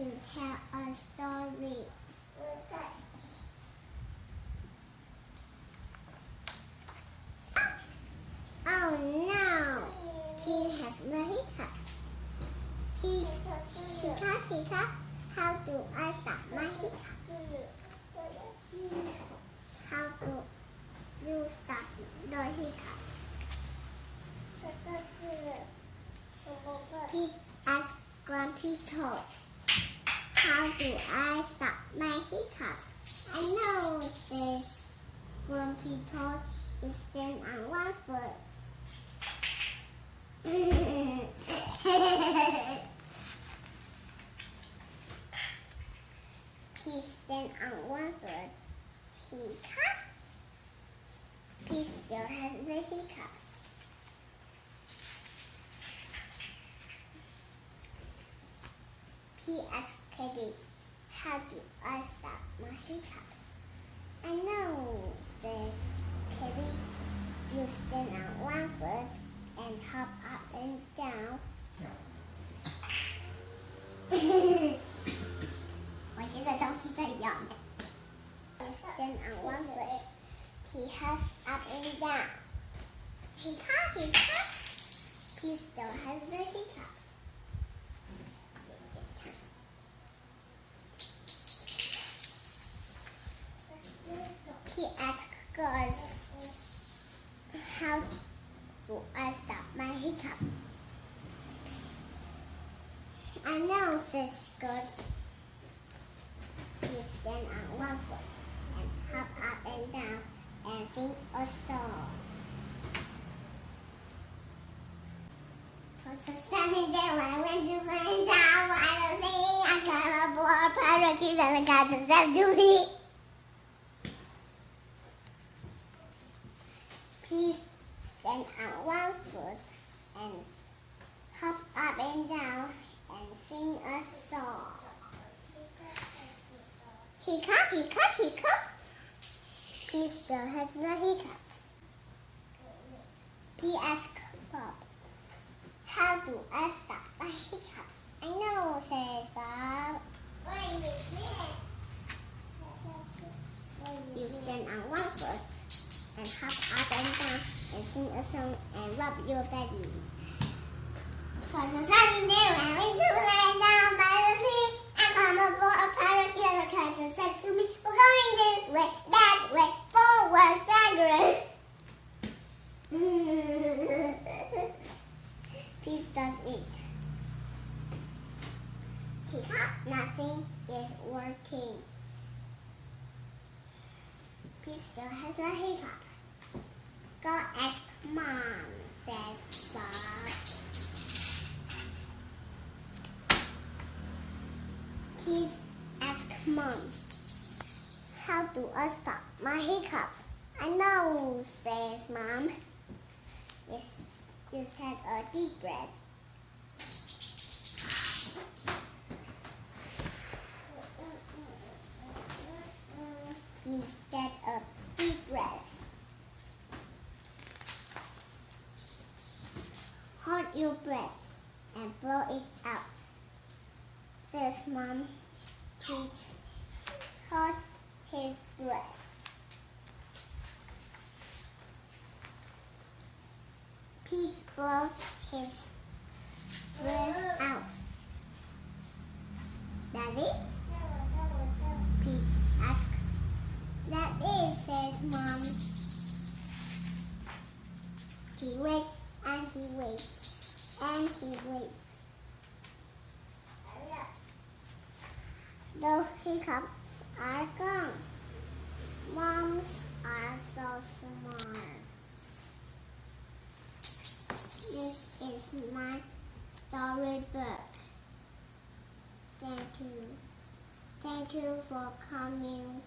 to tell a story. Oh no! He has the hiccups. Hiccups. How do I stop my hiccups? How do you stop the hiccups? Pete asked Grumpy Toad. How do I stop my hiccups? I know, says Grumpy Toad. You stand on one foot. He stands on one foot. Hiccup. He still has the hiccups. He asked Kitty, how do I stop my hiccups? I know, says Kitty. You stand on one foot and hop up and down. 我觉得东西在咬。He stands on one foot. He hops up and down. Hiccup. He still has the hiccups. He asked God, how do I stop my hiccups? I know, says God. He stands on one foot and hop up and down and sing a song. It was a sunny day when I went to play town. I was singing, I got a board, pirate keep and the cats said to me. Please stand on one foot and hop up and down and sing a song. Hiccup. He still has the hiccups. He asked Bob, how do I stop my hiccups? I know, says Bob. You stand on one foot and hop up and down and sing a song and rub your belly. 'Twas a sunny day when I went to lay down by the sea. I come aboard a pirate ship, the captain said to me, we're going this way, that way, forward, backward. Peace does it. Hiccup, nothing is working. Peace still has a hiccup. Go ask Mom, says Bob. Please ask Mom, how do I stop my hiccups? I know, says Mom. Just take a deep breath. Please take a deep breath. Hold your breath and blow it out, says Mom. Please hold his breath. Please blow his breath out. That it? Pete asked. That is, says Mom. He waits and he waits and he waits. The hiccups are gone. Moms are so smart. This is my storybook. Thank you. Thank you for coming.